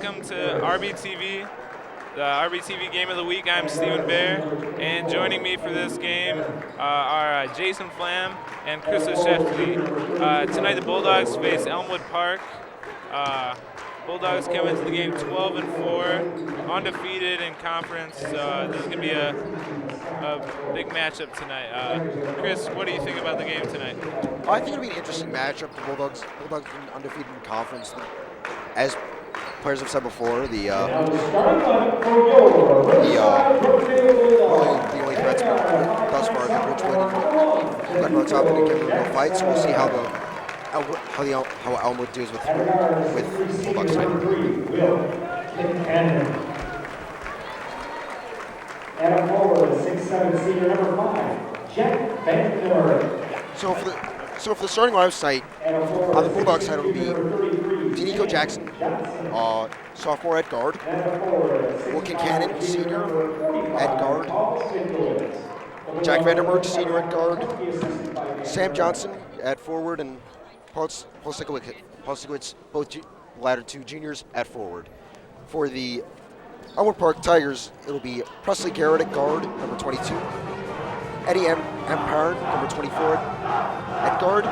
welcome to RBTV, the RBTV Game of the Week. I'm Stephen Bear, and joining me for this game are Jason Flam and Chris Oshefsky. Tonight the Bulldogs face Elmwood Park. Bulldogs come into the game 12-4, undefeated in conference. So this is going to be a big matchup tonight. Chris, what do you think about the game tonight? I think it'll be an interesting matchup. The Bulldogs been undefeated in conference. As players have said before, the only threats thus far have been Richmond and Glenrock's up and giving real fights. So we'll see how Elmwood deals with Bulldogs tonight. And a forward, 6'7" senior number 5, Jack Van Der. So for the starting lineup tonight, on the Bulldogs side, it'll be Danico Jackson, sophomore at guard, Will Kincannon, senior at guard, Jack Vanderberg, senior at guard, Sam Johnson at forward, and Paul Sikowitz, both the latter two juniors at forward. For the Elmwood Park Tigers, it'll be Presley Garrett at guard, number 22. Eddie M. Parent, number 24 at guard.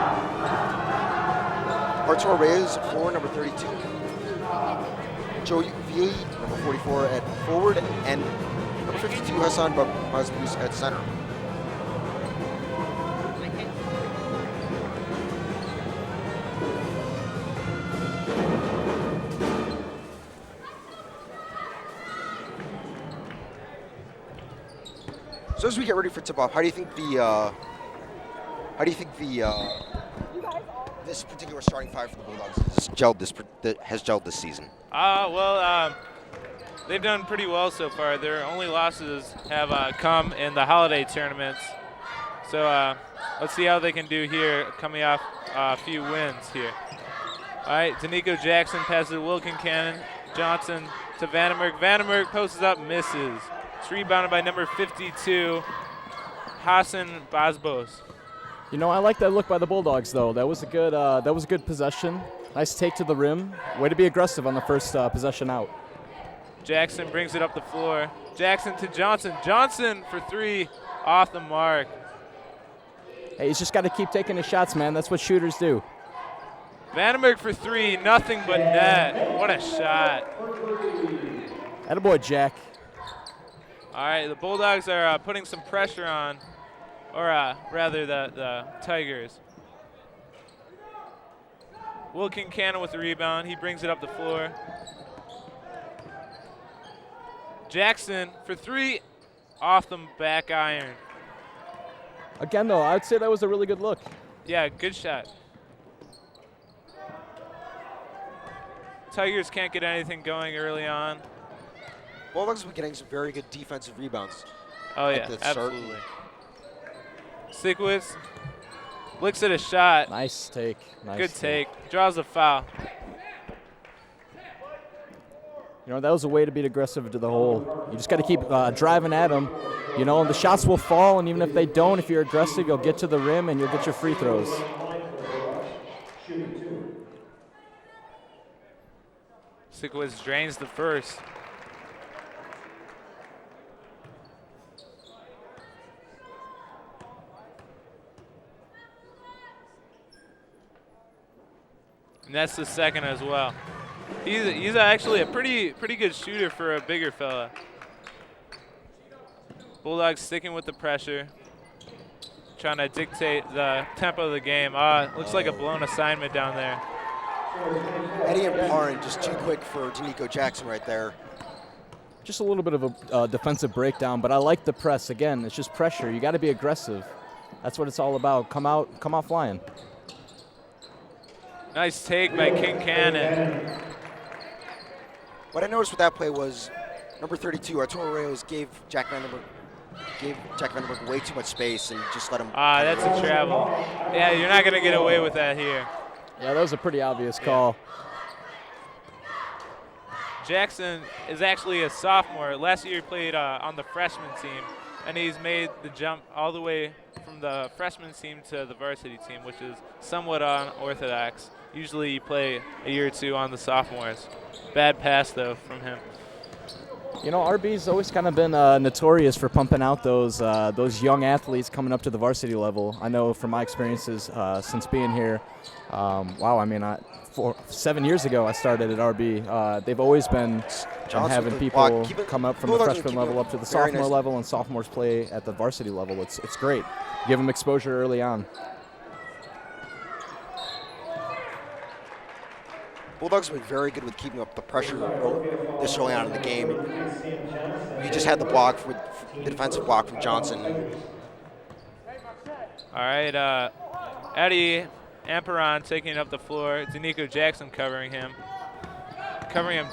Arturo Reyes at forward, number 32. Joe Vili, number 44 at forward. And number 52, Hassan Bazmouz at center. So as we get ready for tip-off, how do you think this particular starting five for the Bulldogs has gelled this season? They've done pretty well so far. Their only losses have come in the holiday tournaments. So let's see how they can do here, coming off a few wins here. All right, Danico Jackson passes to Will Kincannon. Johnson to Vandenberg. Vandenberg posts up, misses. It's rebounded by number 52, Hassan Bazmouz. You know, I like that look by the Bulldogs, though. That was a good possession. Nice take to the rim. Way to be aggressive on the first possession out. Jackson brings it up the floor. Jackson to Johnson. Johnson for three, off the mark. Hey, he's just got to keep taking his shots, man. That's what shooters do. Vandenberg for three, nothing but net. What a shot. Attaboy, Jack. All right, the Bulldogs are putting some pressure on, or rather the Tigers. Will Kincannon with the rebound. He brings it up the floor. Jackson for three, off the back iron. Again, though, I'd say that was a really good look. Yeah, good shot. Tigers can't get anything going early on. Bulldogs have been getting some very good defensive rebounds. Oh, yeah, absolutely. Sikowitz looks at a shot. Nice take. Good take. Draws a foul. You know, that was a way to be aggressive to the hole. You just got to keep driving at them. You know, the shots will fall, and even if they don't, if you're aggressive, you'll get to the rim and you'll get your free throws. Sikowitz drains the first. And that's the second as well. He's actually a pretty good shooter for a bigger fella. Bulldogs sticking with the pressure, trying to dictate the tempo of the game. Looks like a blown assignment down there. Eddie and Parent just too quick for Danico Jackson right there. Just a little bit of a defensive breakdown, but I like the press. Again, it's just pressure. You got to be aggressive. That's what it's all about. Come out flying. Nice take by Kincannon. What I noticed with that play was number 32, Arturo Reyes, gave Jack Vandenberg way too much space and just let him. That's a travel. Yeah, you're not going to get away with that here. Yeah, that was a pretty obvious call. Jackson is actually a sophomore. Last year he played on the freshman team, and he's made the jump all the way from the freshman team to the varsity team, which is somewhat unorthodox. Usually you play a year or two on the sophomores. Bad pass, though, from him. You know, RB's always kind of been notorious for pumping out those young athletes coming up to the varsity level. I know from my experiences since being here, wow, I mean, 7 years ago I started at RB. They've always been having people come up from the freshman level up to the sophomore level, and sophomores play at the varsity level. It's great. Give them exposure early on. Bulldogs have been very good with keeping up the pressure this early on in the game. You just had the block, the defensive block from Johnson. All right, Eddie Amperon taking up the floor. Danico Jackson covering him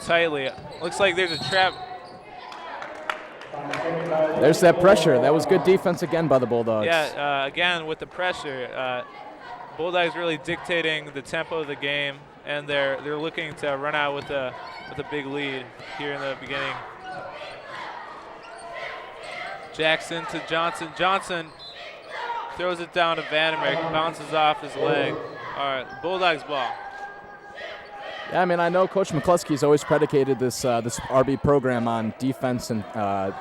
tightly. Looks like there's a trap. There's that pressure. That was good defense again by the Bulldogs. Yeah, again with the pressure. Bulldogs really dictating the tempo of the game, and they're looking to run out with a big lead here in the beginning. Jackson to Johnson. Johnson throws it down to Vandermeer, bounces off his leg. All right, Bulldogs ball. Yeah, I mean, I know Coach McCluskey's always predicated this RB program on defense and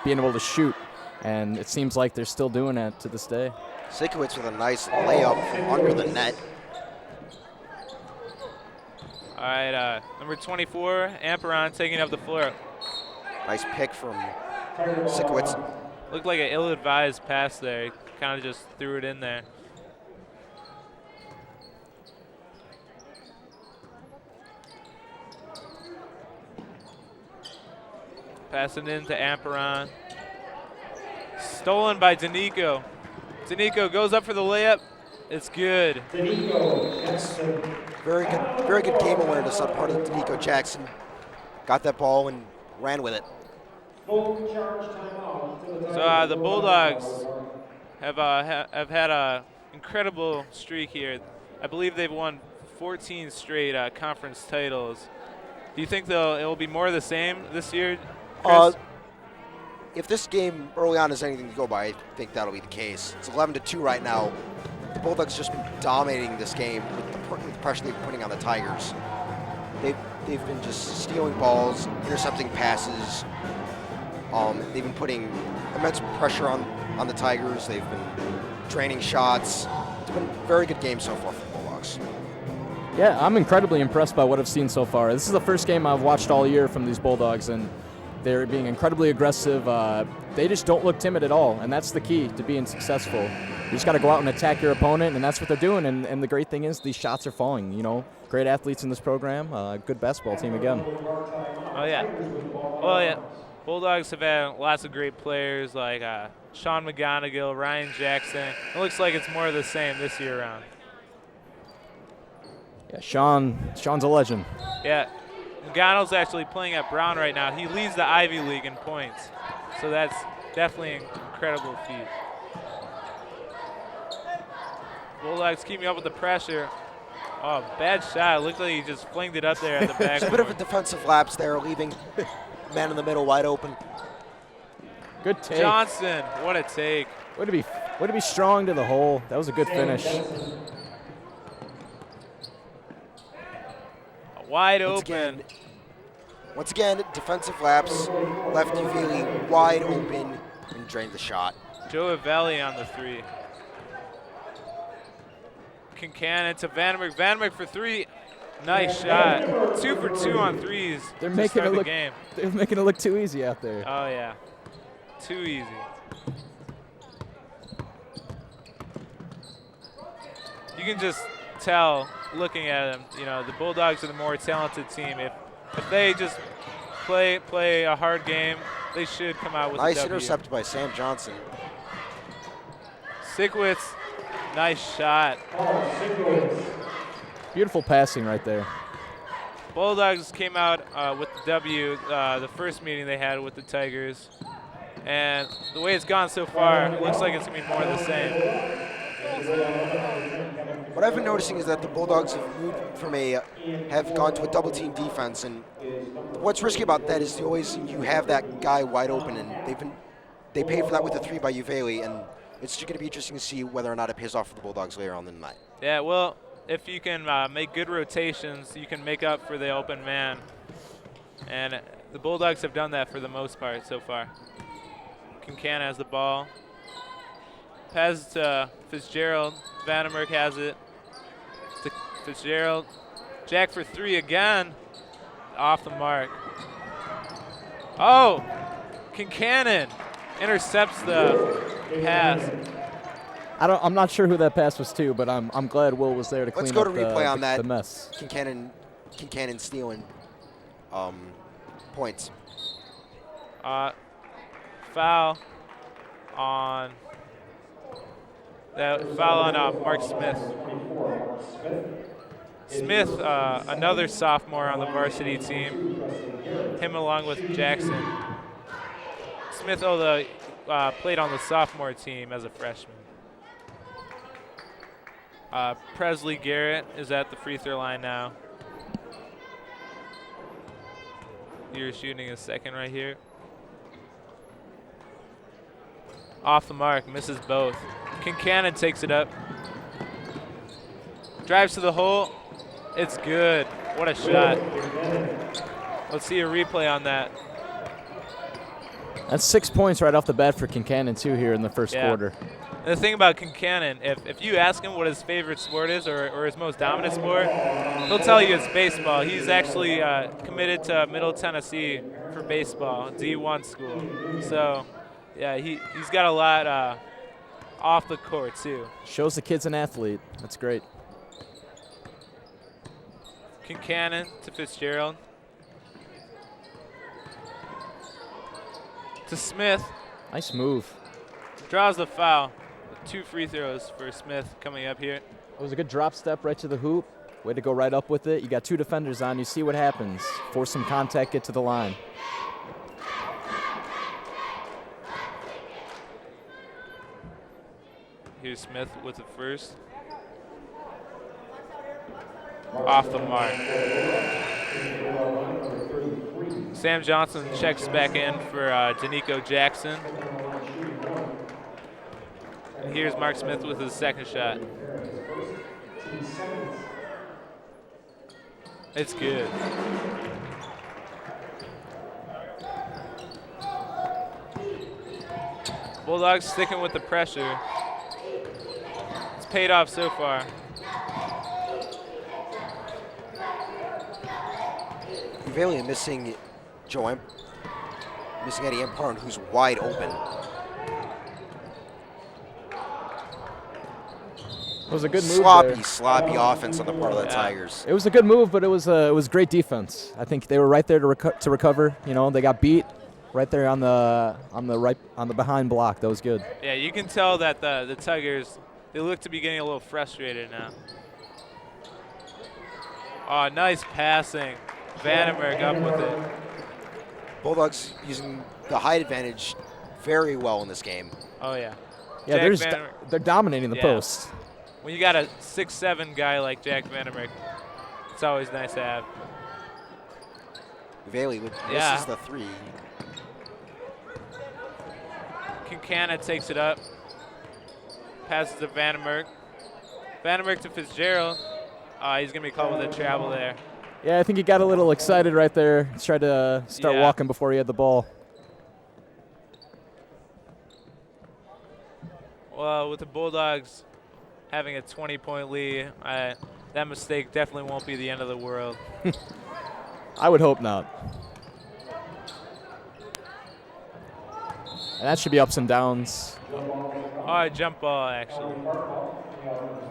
being able to shoot, and it seems like they're still doing that to this day. Sikowitz with a nice layup from under the net. All right, number 24, Amperon taking up the floor. Nice pick from Sikowitz. Looked like an ill-advised pass there. He kind of just threw it in there. Passing in to Amperon. Stolen by Danico. Danico goes up for the layup. It's good. Very good game awareness on part of Danico Jackson. Got that ball and ran with it. So the Bulldogs have had an incredible streak here. I believe they've won 14 straight conference titles. Do you think it'll be more of the same this year, Chris? If this game early on is anything to go by, I think that'll be the case. It's 11-2 right now. The Bulldogs just been dominating this game with the pressure they've been putting on the Tigers. They've been just stealing balls, intercepting passes. They've been putting immense pressure on the Tigers. They've been draining shots. It's been a very good game so far for the Bulldogs. Yeah, I'm incredibly impressed by what I've seen so far. This is the first game I've watched all year from these Bulldogs, and they're being incredibly aggressive. They just don't look timid at all, and that's the key to being successful. You just got to go out and attack your opponent, and that's what they're doing. And the great thing is these shots are falling. You know, great athletes in this program, good basketball team again. Oh yeah, well yeah. Bulldogs have had lots of great players like Sean McGonigal, Ryan Jackson. It looks like it's more of the same this year around. Yeah, Sean's a legend. Yeah, McGonigal's actually playing at Brown right now. He leads the Ivy League in points, so that's definitely an incredible feat. Bulldogs keeping up with the pressure. Oh, bad shot. Looked like he just flinged it up there at the back. It's a bit of a defensive lapse there, leaving man in the middle wide open. Good take. Johnson, what a take. Way to be strong to the hole. That was a good finish. Wide open. Once again, defensive lapse. Left Uveli wide open and drained the shot. Joe Avelli on the three. Kincannon to Vandermeer. Vandermeer for three. Nice shot. 2 for 2 on threes. They're making it look. Game. They're making it look too easy out there. Oh yeah, too easy. You can just tell looking at them. You know, the Bulldogs are the more talented team. If they just play a hard game, they should come out with a W. Nice intercept by Sam Johnson. Sikowitz, nice shot. Beautiful passing right there. Bulldogs came out with the W the first meeting they had with the Tigers. And the way it's gone so far, it looks like it's going to be more of the same. What I've been noticing is that the Bulldogs have gone to a double team defense, and what's risky about that is you have that guy wide open, and they paid for that with a three by Uveli, and it's going to be interesting to see whether or not it pays off for the Bulldogs later on in the night. Yeah, well, if you can make good rotations, you can make up for the open man. And the Bulldogs have done that for the most part so far. Kincannon has the ball. Passes to Fitzgerald. Vandenberg has it. To Fitzgerald. Jack for three again. Off the mark. Oh! Kincannon intercepts the pass. I'm not sure who that pass was to, but I'm glad Will was there to clean Let's go up to replay on that. the mess. Kincannon stealing points. Foul on Mark Smith. Smith, another sophomore on the varsity team. Him along with Jackson. Smith, played on the sophomore team as a freshman. Presley Garrett is at the free throw line now. You're shooting a second right here. Off the mark, misses both. Kincannon takes it up. Drives to the hole. It's good. What a shot. Let's see a replay on that. That's 6 points right off the bat for Kincannon, too, here in the first quarter. And the thing about Kincannon, if you ask him what his favorite sport is or his most dominant sport, he'll tell you it's baseball. He's actually committed to Middle Tennessee for baseball, D1 school. So, yeah, he's got a lot off the court, too. Shows the kid's an athlete. That's great. Kincannon to Fitzgerald. To Smith. Nice move. Draws the foul. 2 free throws for Smith coming up here. It was a good drop step right to the hoop. Way to go right up with it. You got 2 defenders on. You see what happens. Force some contact, get to the line. Here's Smith with the first. Off the mark. Sam Johnson checks back in for Danico Jackson. And here's Mark Smith with his second shot. It's good. Bulldogs sticking with the pressure. It's paid off so far. Uvalea missing missing Eddie Empire, who's wide open. It was a good move. Sloppy offense on the part of the Tigers. It was a good move, but it was great defense. I think they were right there to recover. You know, they got beat right there on the behind block. That was good. Yeah, you can tell that the Tigers, they look to be getting a little frustrated now. Oh, nice passing. Vandenberg up with it. Bulldogs using the height advantage very well in this game. Oh, yeah. Yeah, they're dominating the post. When you got a 6'7" guy like Jack Vandenberg, it's always nice to have. Bailey misses the three. Kincannon takes it up. Passes to Vandenberg. Vandenberg to Fitzgerald. He's going to be called with a travel there. Yeah, I think he got a little excited right there. He tried to start walking before he had the ball. Well, with the Bulldogs having a 20-point lead, that mistake definitely won't be the end of the world. I would hope not. And that should be ups and downs. Oh, jump ball, actually.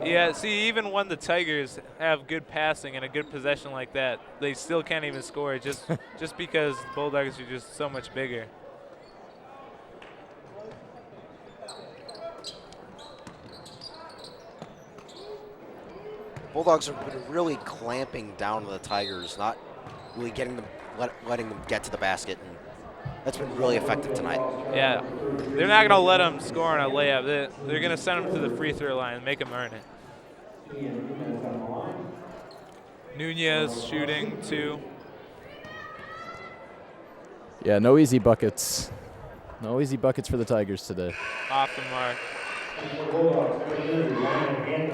Yeah, see, even when the Tigers have good passing and a good possession like that, they still can't even score just because the Bulldogs are just so much bigger. Bulldogs have been really clamping down on the Tigers, not really letting them get to the basket, and that's been really effective tonight. Yeah, they're not going to let them score on a layup. They're going to send them to the free throw line and make them earn it. Nunez shooting 2. Yeah, no easy buckets. No easy buckets for the Tigers today. Off the mark.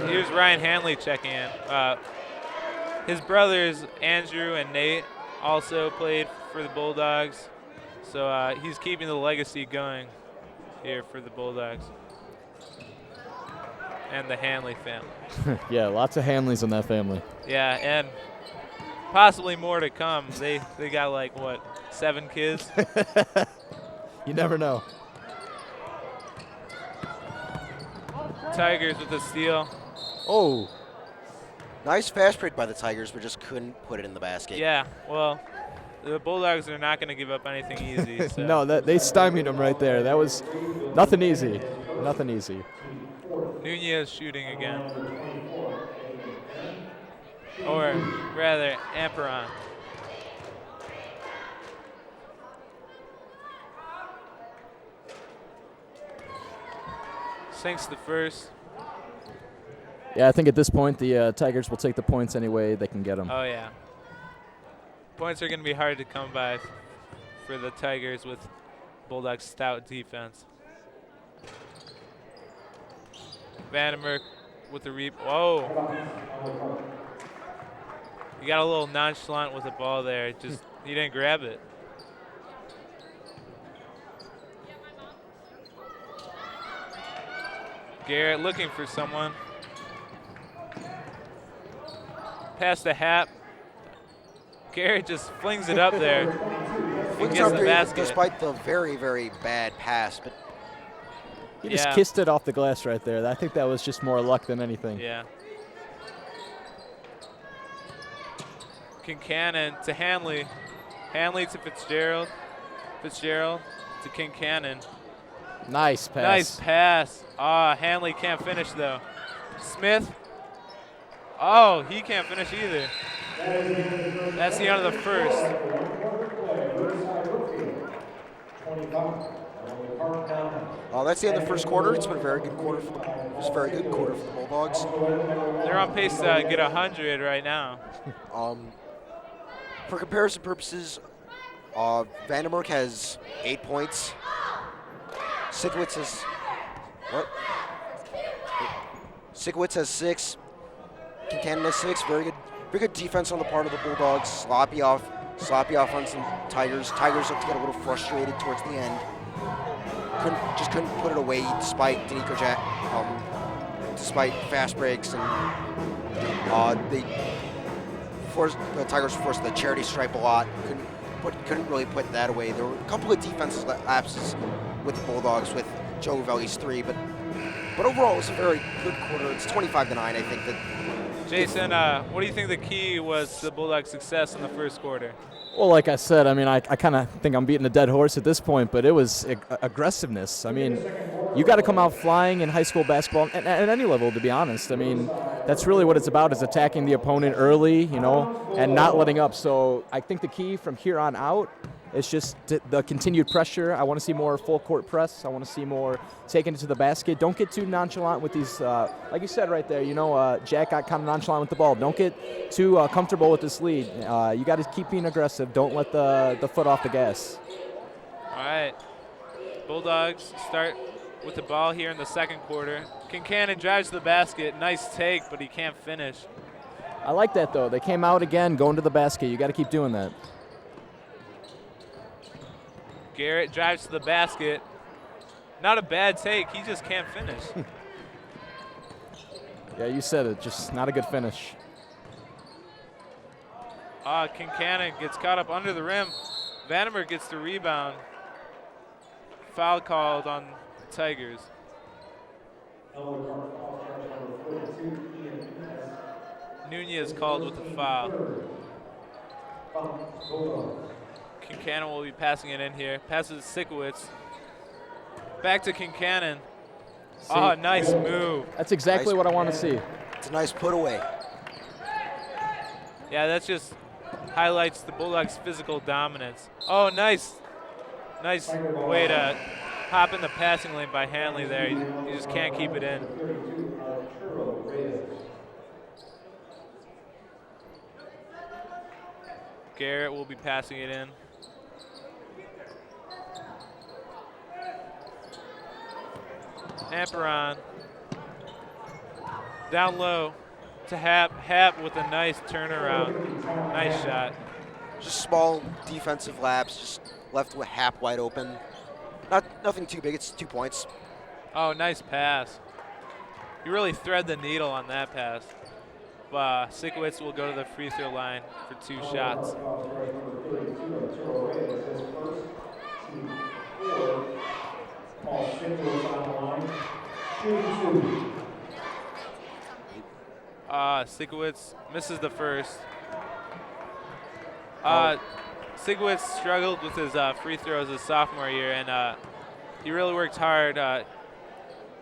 Here's Ryan Hanley checking in. His brothers, Andrew and Nate, also played for the Bulldogs. So he's keeping the legacy going here for the Bulldogs and the Hanley family. Yeah, lots of Hanleys in that family. Yeah, and possibly more to come. They got like, what, 7 kids? You never know. Tigers with the steal. Oh, Nice fast break by the Tigers, but just couldn't put it in the basket. Yeah, well, the Bulldogs are not going to give up anything easy. So. no, they stymied him right there. That was nothing easy. Nothing easy. Nunez shooting again. Or rather, Amperon. Sinks the first. Yeah, I think at this point the Tigers will take the points any way they can get them. Oh, yeah. Points are going to be hard to come by for the Tigers with Bulldogs' stout defense. Vandermeer with the whoa. He got a little nonchalant with the ball there. Just he didn't grab it. Garrett looking for someone. Past the Hap. Garrett just flings it up there. He gets the basket. Despite the very, very bad pass, but He just kissed it off the glass right there. I think that was just more luck than anything. Yeah. Kincannon to Hanley. Hanley to Fitzgerald. Fitzgerald to Kincannon. Nice pass. Nice pass. Hanley can't finish though. Smith. Oh, he can't finish either. That's the end of the first. That's the end of the first quarter. It's been a very good quarter for the Bulldogs. They're on pace to get 100 right now. For comparison purposes, Vandermeer has 8 points. Sikowitz has 6. Kincannon has 6. Very good defense on the part of the Bulldogs. Sloppy off on some Tigers. Tigers looked to get a little frustrated towards the end. Couldn't put it away despite despite fast breaks, and the Tigers forced the charity stripe a lot. Couldn't really put that away. There were a couple of defensive lapses with the Bulldogs with Joe Ravelli's 3, but overall it was a very good quarter. It's 25-9, I think. That Jason, what do you think the key was to the Bulldogs' success in the first quarter? Well, like I said, I mean, I kind of think I'm beating a dead horse at this point, but it was aggressiveness. I mean, you got to come out flying in high school basketball at any level, to be honest. I mean, that's really what it's about, is attacking the opponent early, and not letting up. So I think the key from here on out is just the continued pressure. I want to see more full court press. I want to see more taking it to the basket. Don't get too nonchalant with these, like you said right there, Jack got kind of nonchalant with the ball. Don't get too comfortable with this lead. You got to keep being aggressive. Don't let the foot off the gas. All right. Bulldogs start with the ball here in the second quarter. Kincannon drives to the basket. Nice take, but he can't finish. I like that, though. They came out again, going to the basket. You got to keep doing that. Garrett drives to the basket. Not a bad take. He just can't finish. Yeah, you said it. Just not a good finish. Kincannon gets caught up under the rim. Vandermeer gets the rebound. Foul called on the Tigers. Nunez called with the foul. Kincannon will be passing it in here. Passes to Sikowitz. Back to Kincannon. Nice move. That's exactly what I want to see. It's a nice put away. Yeah, that just highlights the Bulldogs' physical dominance. Oh, nice. Nice way to hop in the passing lane by Hanley there. You just can't keep it in. Garrett will be passing it in. Amperon. Down low to Hap. Hap with a nice turnaround. Nice shot. Just small defensive lapse, just left with Hap wide open. Nothing too big, it's 2 points. Oh, nice pass. You really thread the needle on that pass. Sikowitz will go to the free throw line for 2 shots. Sikowitz misses the first. Sikowitz struggled with his free throws his sophomore year, and he really worked hard to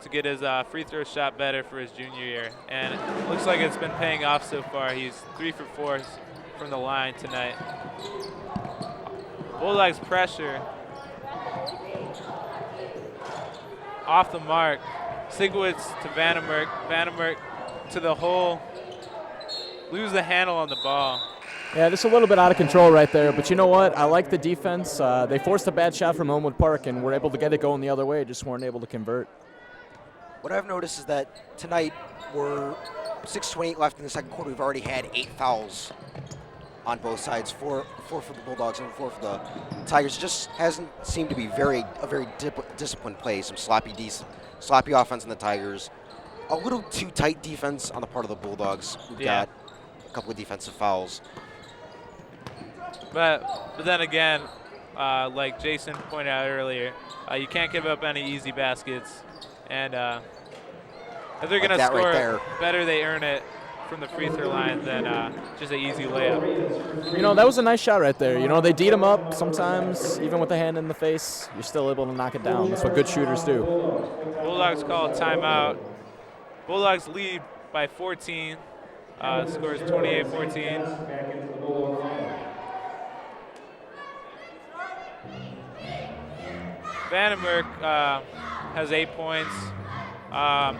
get his free throw shot better for his junior year. And it looks like it's been paying off so far. He's 3 for 4 from the line tonight. Bulldogs pressure. Off the mark. Sikowitz to Vandermerk. Vandermerk to the hole. Lose the handle on the ball. Yeah, just a little bit out of control right there. But you know what? I like the defense. They forced a bad shot from Elmwood Park and were able to get it going the other way. Just weren't able to convert. What I've noticed is that tonight we're 6:28 left in the second quarter. We've already had 8 fouls on both sides, 4 for the Bulldogs and 4 for the Tigers. It just hasn't seemed to be a very disciplined play. Some sloppy offense on the Tigers. A little too tight defense on the part of the Bulldogs. We've got a couple of defensive fouls. But then again, like Jason pointed out earlier, you can't give up any easy baskets. And if they're going to score, better they earn it from the free throw line than just an easy layup. You know, that was a nice shot right there. You know, they deed them up sometimes, even with the hand in the face. You're still able to knock it down. That's what good shooters do. Bulldogs call a timeout. Bulldogs lead by 14. Scores 28-14. Vandenberg has 8 points. What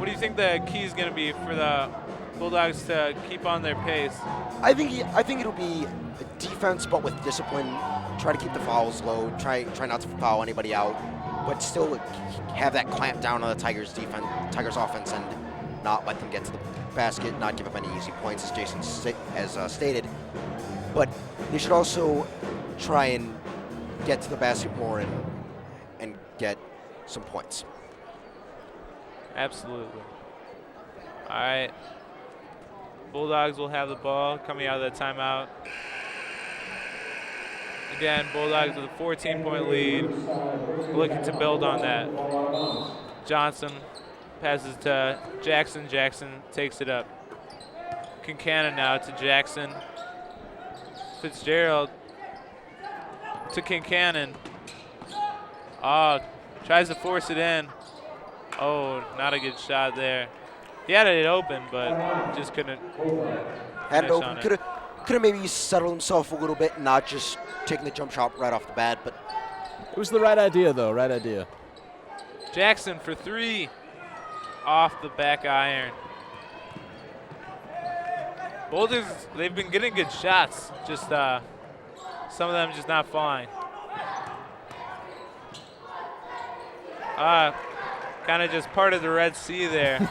do you think the key is going to be for the Bulldogs to keep on their pace? I think it'll be defense, but with discipline. Try to keep the fouls low. Try not to foul anybody out, but still have that clamp down on the Tigers' offense, and not let them get to the basket, not give up any easy points, as Jason has stated. But they should also try and get to the basket more and get some points. Absolutely. All right. Bulldogs will have the ball coming out of the timeout. Again, Bulldogs with a 14-point lead, looking to build on that. Johnson passes to Jackson. Jackson takes it up. Kincannon now to Jackson. Fitzgerald to Kincannon. Tries to force it in. Oh, not a good shot there. He had it open, but just couldn't. Had it open. Could have maybe settled himself a little bit and not just taking the jump shot right off the bat, but it was the right idea, though. Right idea. Jackson for 3, off the back iron. Bulldogs, they've been getting good shots, just some of them just not falling. Kind of just part of the Red Sea there.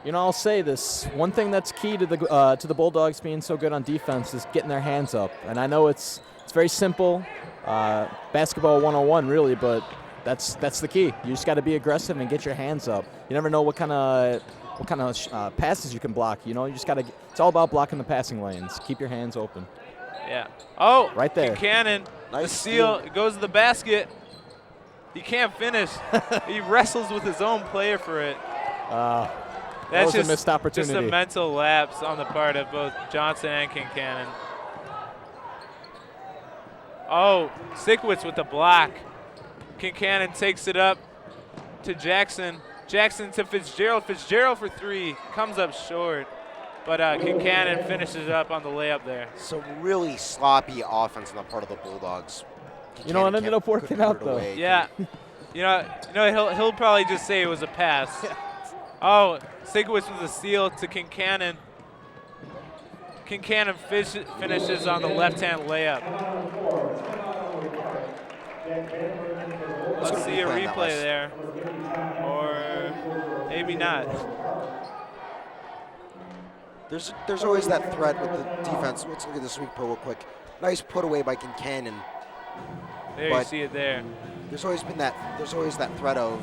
You know, I'll say this. One thing that's key to the Bulldogs being so good on defense is getting their hands up. And I know it's very simple, basketball 101 really, but that's the key. You just got to be aggressive and get your hands up. You never know what kind of passes you can block. You know, you just got to. It's all about blocking the passing lanes. Keep your hands open. Yeah. Oh, right there. Cannon, nice the steal goes to the basket. He can't finish. He wrestles with his own player for it. That's just a missed opportunity. Just a mental lapse on the part of both Johnson and Kincannon. Oh, Sikowitz with the block. Kincannon takes it up to Jackson. Jackson to Fitzgerald. Fitzgerald for 3. Comes up short. But Kincannon finishes up on the layup there. Some really sloppy offense on the part of the Bulldogs. You know, it ended up working out, though. Yeah. you know, he'll probably just say it was a pass. Oh, Sikowitz with a steal to Kincannon. Kincannon finishes on the left-hand layup. Let's see a replay on that replay list. there, or maybe not. There's always that threat with the defense. Let's look at the sweep real quick. Nice put away by Kincannon. There you But see it there. There's always that threat of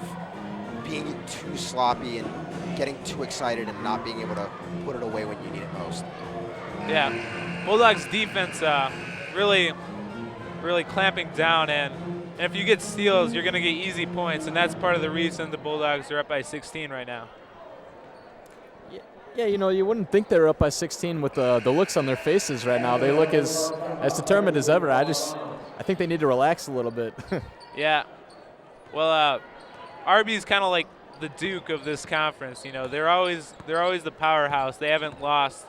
being too sloppy and getting too excited and not being able to put it away when you need it most. Yeah, Bulldogs defense really clamping down, and if you get steals, you're going to get easy points, and that's part of the reason the Bulldogs are up by 16 right now. Yeah, you know, you wouldn't think they were up by 16 with the looks on their faces right now. They look as determined as ever. I think they need to relax a little bit. Yeah. Well, Arby's kind of like the Duke of this conference. You know, they're always the powerhouse. They haven't lost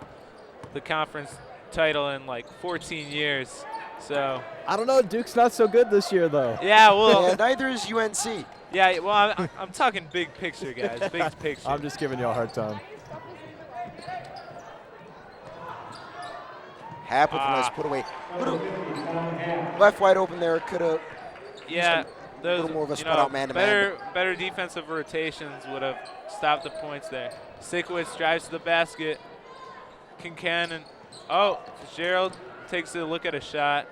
the conference title in like 14 years. So I don't know. Duke's not so good this year, though. yeah, well, Yeah, neither is UNC. yeah. Well, I'm talking big picture, guys. Big picture. I'm just giving you a hard time. Hap with a nice put away. Left wide open there. Could have. Yeah, those little more of a you spread know, out man-to-man. better defensive rotations would have stopped the points there. Sikowitz drives to the basket. Kincannon. Oh, Fitzgerald takes a look at a shot.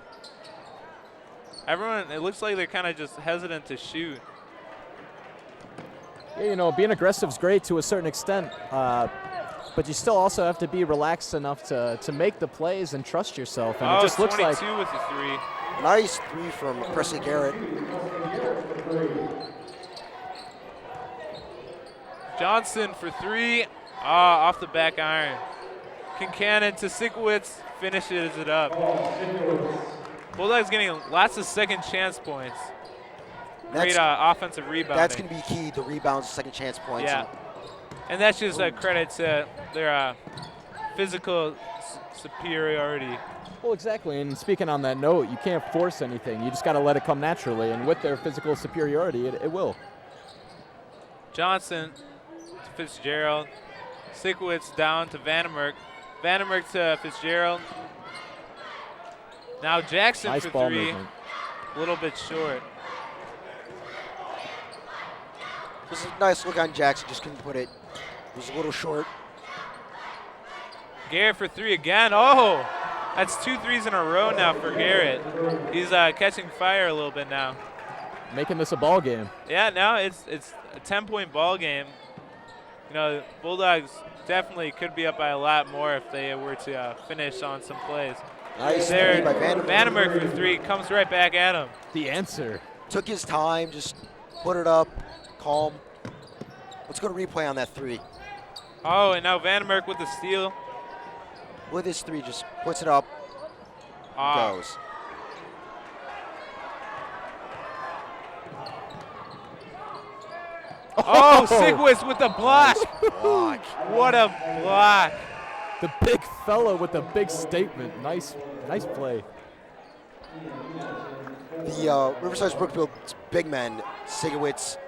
Everyone, it looks like they're kind of just hesitant to shoot. Yeah, you know, being aggressive is great to a certain extent, but you still also have to be relaxed enough to make the plays and trust yourself. And it just looks 22 like with the three. Nice three from Presley Garrett. Johnson for three. Off the back iron. Kincannon to Sikowitz, finishes it up. Bulldogs getting lots of second chance points. Great offensive rebounding. That's going to be key. The rebounds, second chance points. Yeah. And that's just a credit to their physical superiority. well, exactly. And speaking on that note, you can't force anything. You just got to let it come naturally. And with their physical superiority, it will. Johnson to Fitzgerald. Sikowitz down to Vandermerk. Vandermerk to Fitzgerald. Now Jackson Nice for ball three. movement. A little bit short. This is a nice look on Jackson. Just couldn't put it. It was a little short. Garrett for three again. Oh, that's 2 threes in a row now for Garrett. He's catching fire a little bit now. Making this a ball game. Yeah, now it's a 10-point ball game. You know, Bulldogs definitely could be up by a lot more if they were to finish on some plays. Nice There, three by Vandermeer. Vandermerk for three comes right back at him. The answer. Took his time, just put it up, calm. Let's go to replay on that three. Oh, and now Vandermerk with the steal. With his three, just puts it up, goes. Oh, Sikowitz with the block. Block. What a block. The big fella with the big statement. Nice play. The Riverside Brookfield big men, Sikowitz,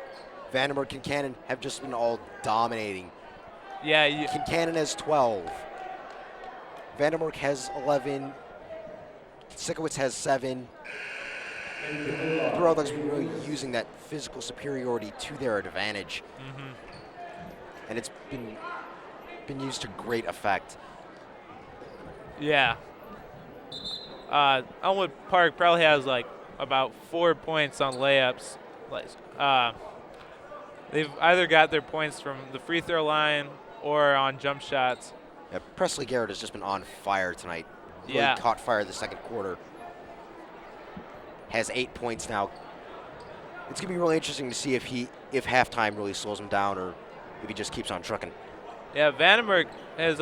Vandermeer, Kincannon, have just been all dominating. Yeah, Kincannon has 12. Vandermeer has 11. Sikowitz has 7. The Bulldogs have been really using that physical superiority to their advantage. Mm-hmm. And it's been used to great effect. Yeah. Elmwood Park probably has like about 4 points on layups. They've either got their points from the free throw line or on jump shots. Yeah, Presley Garrett has just been on fire tonight. Really Yeah. caught fire the second quarter. Has 8 points now. It's gonna be really interesting to see if halftime really slows him down or if he just keeps on trucking. Yeah, Vandermerk has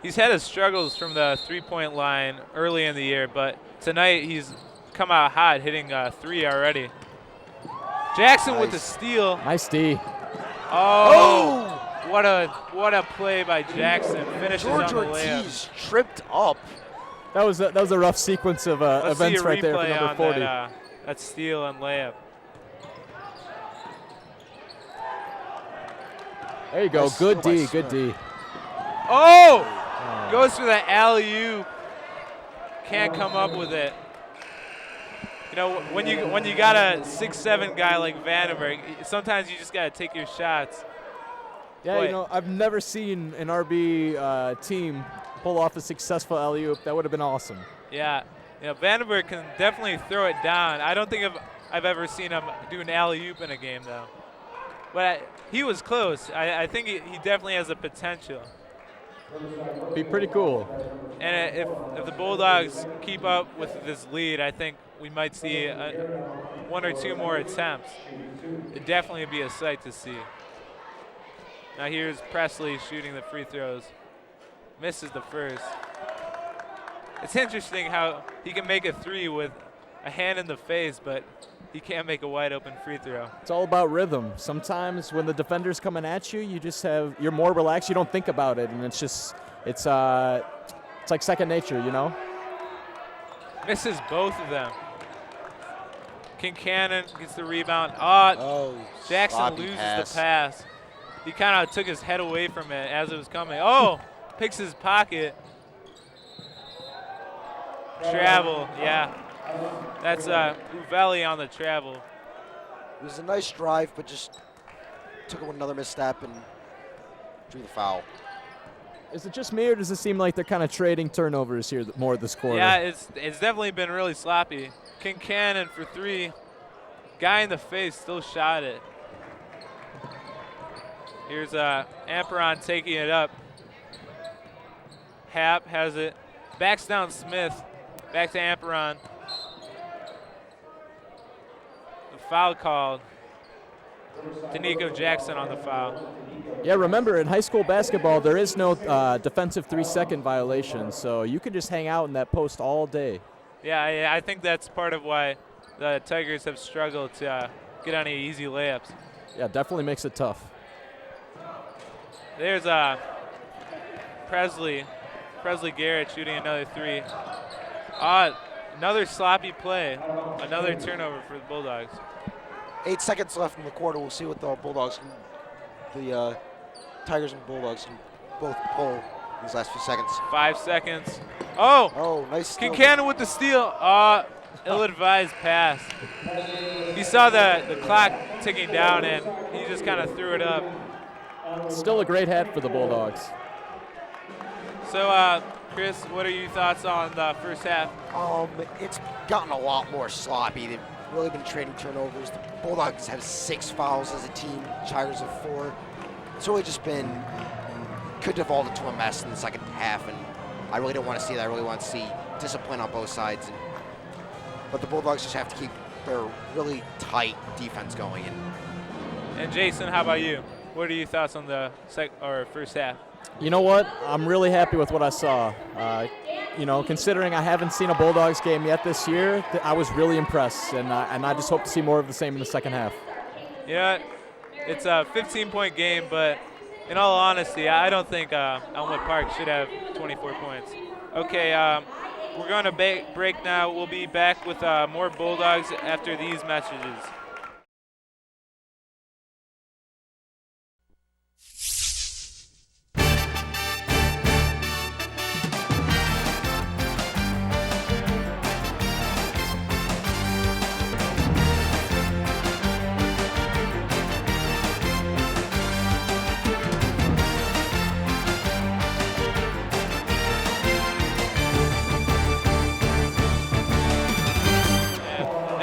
he's had his struggles from the three-point line early in the year, but tonight he's come out hot, hitting 3 already. Jackson with the steal. Nice D. Oh! What a play by Jackson. Finishes George on the layup. Ortiz tripped up. That was a rough sequence of Let's events see a right there for replay number on 40. that steal and layup. There you go. Nice Good steal by D. Good Smith. D. Oh! Goes for the alley-oop. Can't come up with it. you know, when you got a 6'7" guy like Vandenberg, sometimes you just gotta take your shots. Yeah, Boy. you know, I've never seen an RB team pull off a successful alley-oop. That would have been awesome. Yeah, you know, Vandenberg can definitely throw it down. I don't think I've ever seen him do an alley-oop in a game though. But he was close. I think he definitely has the potential. Be pretty cool. And if the Bulldogs keep up with this lead, I think we might see one or two more attempts. It'd definitely be a sight to see. Now here's Presley shooting the free throws. Misses the first. It's interesting how he can make a three with a hand in the face, but he can't make a wide open free throw. It's all about rhythm. Sometimes when the defender's coming at you, you're more relaxed. You don't think about it, and it's like second nature, you know. Misses both of them. Kincannon gets the rebound. Jackson sloppy loses pass. the pass. He kind of took his head away from it as it was coming. Oh, picks his pocket. Travel, yeah. That's Uvelli on the travel. It was a nice drive, but just took another misstep and drew the foul. Is it just me, or does it seem like they're kind of trading turnovers here more this quarter? Yeah, it's definitely been really sloppy. Kincannon for three. Guy in the face still shot it. Here's Amperon taking it up. Hap has it. Backs down Smith. Back to Amperon. The foul called. Danico Jackson on the foul. Yeah, remember, in high school basketball, there is no defensive 3-second violation, so you can just hang out in that post all day. Yeah, I think that's part of why the Tigers have struggled to get any easy layups. Yeah, definitely makes it tough. There's Presley Garrett shooting another three. Another sloppy play. Another turnover for the Bulldogs. 8 seconds left in the quarter. We'll see what the Tigers and Bulldogs can both pull these last few seconds. 5 seconds. Oh, nice steal. Kincannon with the steal. Ill-advised pass. He saw the clock ticking down, and he just kind of threw it up. Still a great hat for the Bulldogs. So, Chris, what are your thoughts on the first half? It's gotten a lot more sloppy. They've really been trading turnovers. The Bulldogs have 6 fouls as a team. Tigers have 4. It's really just could devolve into a mess in the second half, and I really don't want to see that. I really want to see discipline on both sides. But the Bulldogs just have to keep their really tight defense going. And Jason, how about you? What are your thoughts on the first half? You know what? I'm really happy with what I saw. Considering I haven't seen a Bulldogs game yet this year, I was really impressed, and I just hope to see more of the same in the second half. Yeah, it's a 15-point game, but in all honesty, I don't think Elmwood Park should have 24 points. Okay, we're going to break now. We'll be back with more Bulldogs after these messages.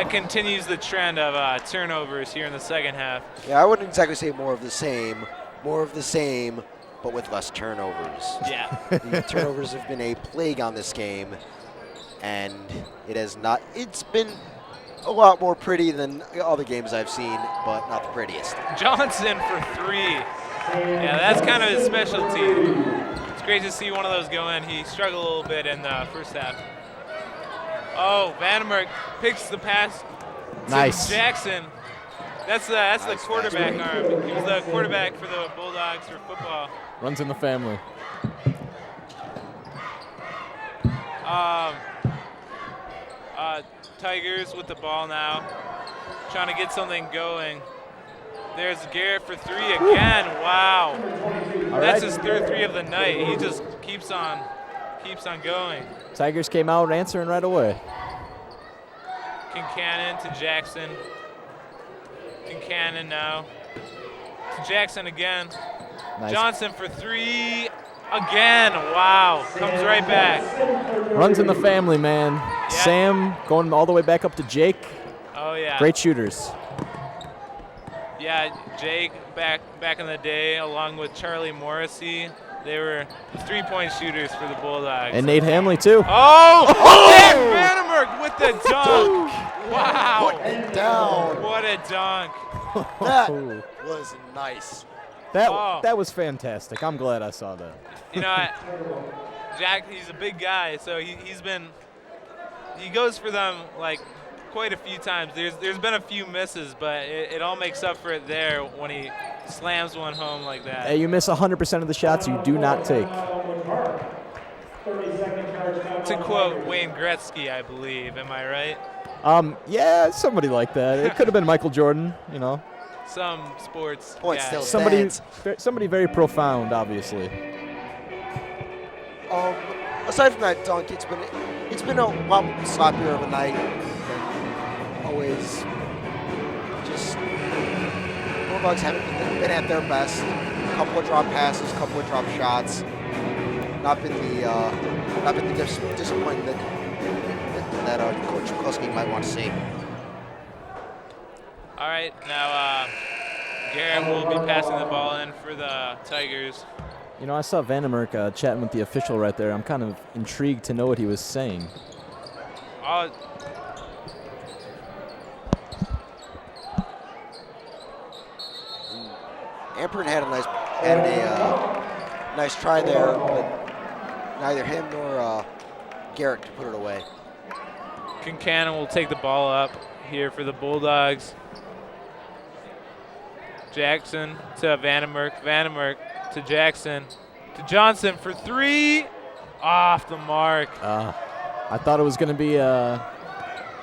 Continues the trend of turnovers here in the second half. Yeah, I wouldn't exactly say more of the same, but with less turnovers. Yeah. The turnovers have been a plague on this game, and it's been a lot more pretty than other games I've seen, but not the prettiest. Johnson for 3. Yeah, that's kind of his specialty. It's great to see one of those go in. He struggled a little bit in the first half. Oh, Vandenberg picks the pass Nice. to Jackson. That's the quarterback arm. He was the quarterback for the Bulldogs for football. Runs in the family. Tigers with the ball now, trying to get something going. There's Garrett for 3 again. Wow. That's his third 3 of the night. He just keeps on going. Tigers came out answering right away. Kincannon to Jackson. Kincannon now to Jackson again. Nice. Johnson for 3 again. Wow, comes right back. Runs in the family, man. Yeah. Sam going all the way back up to Jake. Oh yeah. Great shooters. Yeah, Jake back in the day, along with Charlie Morrissey, they were the 3-point shooters for the Bulldogs. And Nate Hamley, too. Oh! Nick Vandenberg with the dunk! Wow! Put it down. What a dunk! That was nice. That was fantastic. I'm glad I saw that. You know, Jack, he's a big guy, so he goes for them like quite a few times. There's been a few misses, but it all makes up for it there when he slams one home like that. Hey, you miss 100% of the shots you do not take. To quote Wayne Gretzky, I believe. Am I right? Yeah, somebody like that. It could have been Michael Jordan, you know. Some sports. Point guy. still Somebody stands. very profound, obviously. Aside from that dunk, it's been a lot sloppier of a night than always. Just Bulldogs haven't been at their best. A couple of drop passes, a couple of drop shots. Not been the disappointment that Coach Chukowski might want to see. All right, now Garrett will be passing the ball in for the Tigers. You know, I saw Vandenberg chatting with the official right there. I'm kind of intrigued to know what he was saying. Amperin had a nice try there, but neither him nor Garrett could put it away. Kincannon will take the ball up here for the Bulldogs. Jackson to Vandenberg. Vandenberg to Jackson. To Johnson for 3. Off the mark. I thought it was going to be a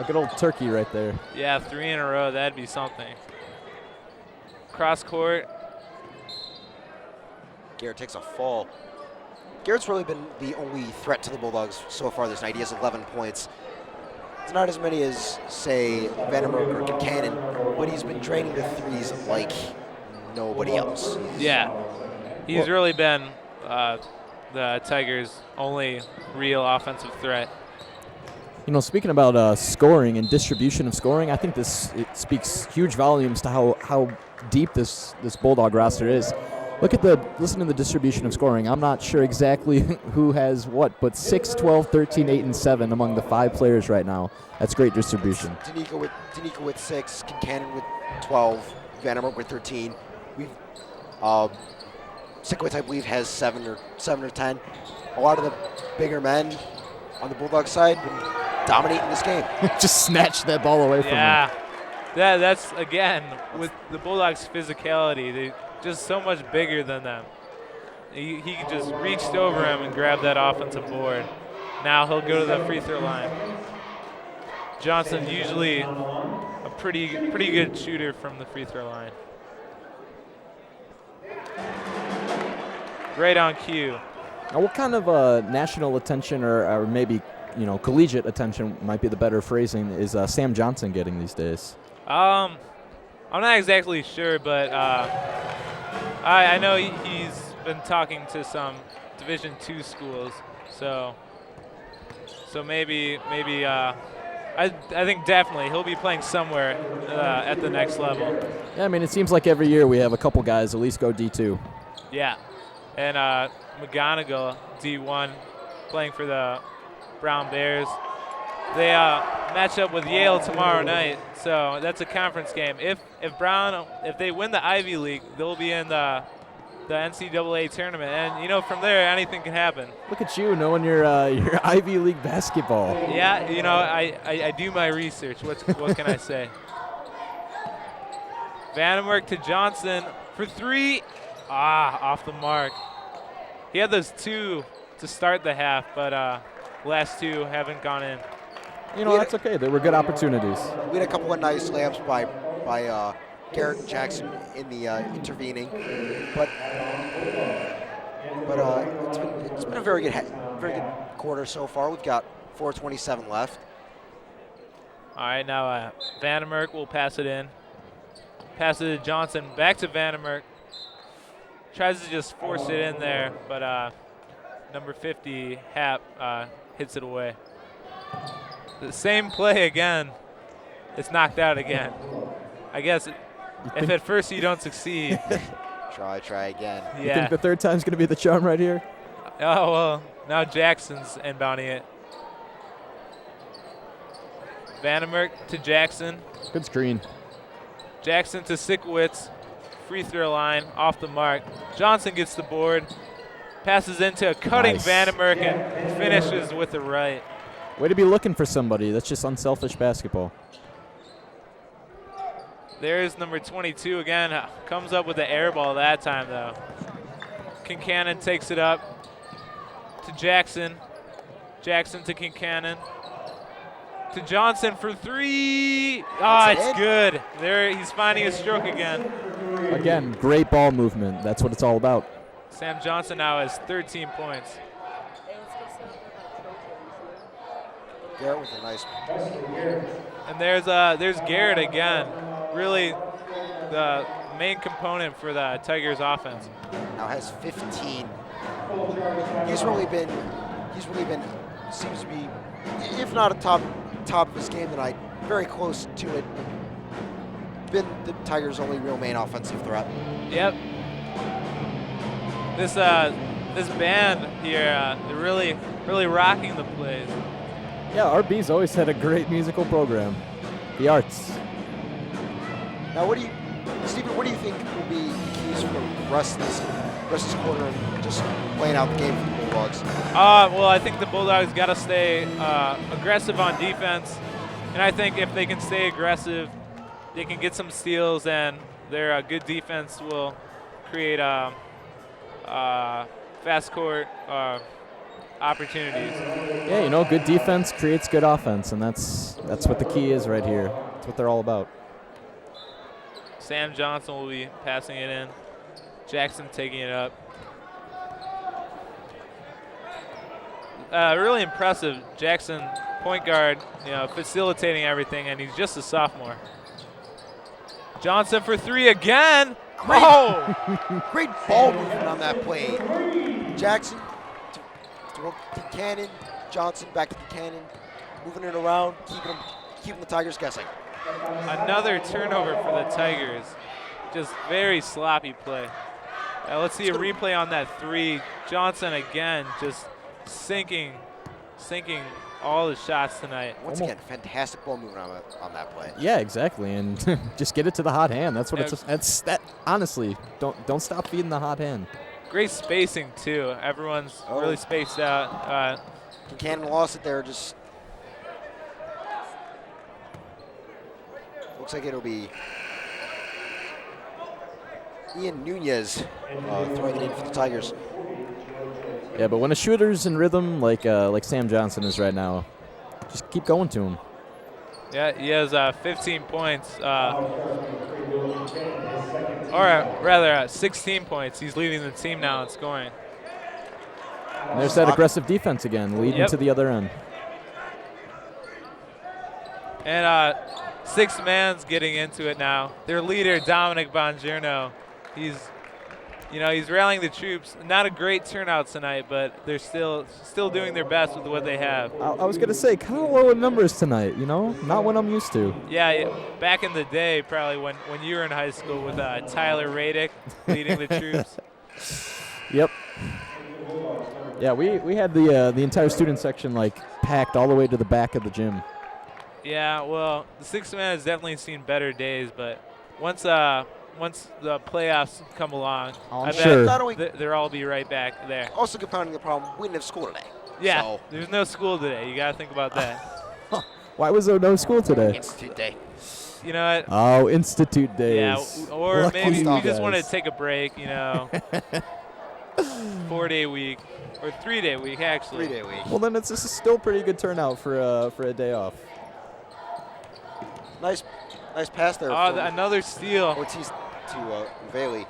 good old turkey right there. Yeah, 3 in a row. That'd be something. Cross court. Garrett takes a fall. Garrett's really been the only threat to the Bulldogs so far this night. He has 11 points. It's not as many as, say, Vandenberg or Kincannon, but he's been draining the threes like nobody else. Yeah, he's really been the Tigers' only real offensive threat. You know, speaking about scoring and distribution of scoring, I think it speaks huge volumes to how deep this Bulldog roster is. Listen to the distribution of scoring. I'm not sure exactly who has what, but 6, 12, 13, 8, and 7 among the 5 players right now. That's great distribution. Danica with 6, Kincannon with 12, Vandenberg with 13. Sikowitz, I believe, has 7 or 10. A lot of the bigger men on the Bulldog side been dominating this game. Just snatch that ball away from them. Yeah, that's again with the Bulldogs' physicality. They just so much bigger than them. He just reached over him and grabbed that offensive board. Now he'll go to the free throw line. Johnson usually a pretty good shooter from the free throw line. Right on cue. Now, what kind of national attention or maybe collegiate attention might be the better phrasing is Sam Johnson getting these days? I'm not exactly sure, but I know he's been talking to some Division II schools, so maybe I think definitely he'll be playing somewhere at the next level. Yeah, I mean, it seems like every year we have a couple guys at least go D2. Yeah, and McGonigal, D1, playing for the Brown Bears. They match up with Yale tomorrow night, so that's a conference game. If they win the Ivy League, they'll be in the NCAA tournament, and from there anything can happen. Look at you knowing your Ivy League basketball. Yeah, I do my research. What can I say? Vandenberg to Johnson for 3. Off the mark. He had those 2 to start the half, but last 2 haven't gone in. That's okay. They were good opportunities. We had a couple of nice layups by Garrett and Jackson in the intervening, but it's been a very good quarter so far. We've got 4:27 left. All right, now Vandermerk will pass it in. Pass it to Johnson, back to Vandermerk. Tries to just force it in there, but number 50, Hap, hits it away. The same play again. It's knocked out again. I guess if at first you don't succeed. Try again. Yeah. You think the third time's going to be the charm right here? Oh, well, now Jackson's inbounding it. Vandermerk to Jackson. Good screen. Jackson to Sikowitz. Free throw line, off the mark. Johnson gets the board. Passes into a cutting Nice. Vandermerk and finishes with the right. Way to be looking for somebody. That's just unselfish basketball. There's number 22 again. Comes up with the air ball that time, though. Kincannon takes it up to Jackson. Jackson to Kincannon. To Johnson for three. Ah, That's it's it. good. There, he's finding a stroke again. Again, great ball movement. That's what it's all about. Sam Johnson now has 13 points. Garrett with a nice. And there's Garrett again. Really the main component for the Tigers offense. Now has 15. He's really been seems to be, if not a top of his game tonight, very close to it. Been the Tigers' only real main offensive threat. Yep. This band here, they're really rocking the place. Yeah, RB's always had a great musical program. The arts. Now, Stephen, what do you think will be the keys for the rest of this quarter and just playing out the game for the Bulldogs? Well, I think the Bulldogs got to stay aggressive on defense, and I think if they can stay aggressive, they can get some steals, and their good defense will create fast court opportunities. Yeah, you know, good defense creates good offense, and that's what the key is right here. That's what they're all about. Sam Johnson will be passing it in. Jackson taking it up. Really impressive. Jackson, point guard, facilitating everything, and he's just a sophomore. Johnson for three again. Great ball movement on that play. Jackson to Cannon, Johnson back to Cannon, moving it around, keeping the Tigers guessing. Another turnover for the Tigers. Just very sloppy play. Let's see a replay on that three. Johnson again, just sinking all his shots tonight. Once again, fantastic ball movement on that play. Yeah, exactly, and just get it to the hot hand. That's what that. Honestly, don't stop feeding the hot hand. Great spacing too. Everyone's really spaced out. Cannon lost it there. Just looks like it'll be Ian Nunez throwing it in for the Tigers. Yeah, but when a shooter's in rhythm like Sam Johnson is right now, just keep going to him. Yeah, he has 15 points. Or rather, 16 points. He's leading the team now in scoring. And there's that aggressive defense again, leading to the other end. And six man's getting into it now. Their leader, Dominic Bongiorno, he's rallying the troops. Not a great turnout tonight, but they're still doing their best with what they have. I was going to say, kind of low in numbers tonight, not what I'm used to. Yeah, back in the day, probably when you were in high school with Tyler Radick leading the troops. Yep. Yeah, we had the entire student section packed all the way to the back of the gym. Yeah, well, the six man has definitely seen better days, but once the playoffs come along, I bet they'll all be right back there. Also compounding the problem, we didn't have school today. Yeah, so. There's no school today. You got to think about that. Why was there no school today? Institute Day. You know what? Oh, Institute Days. Yeah, or Lucky maybe we you just wanted guys. to take a break, 4-day week, or 3-day week, actually. 3-day week. Well, then this is still pretty good turnout for a day off. Nice pass there. Another steal. Ortiz to Valley.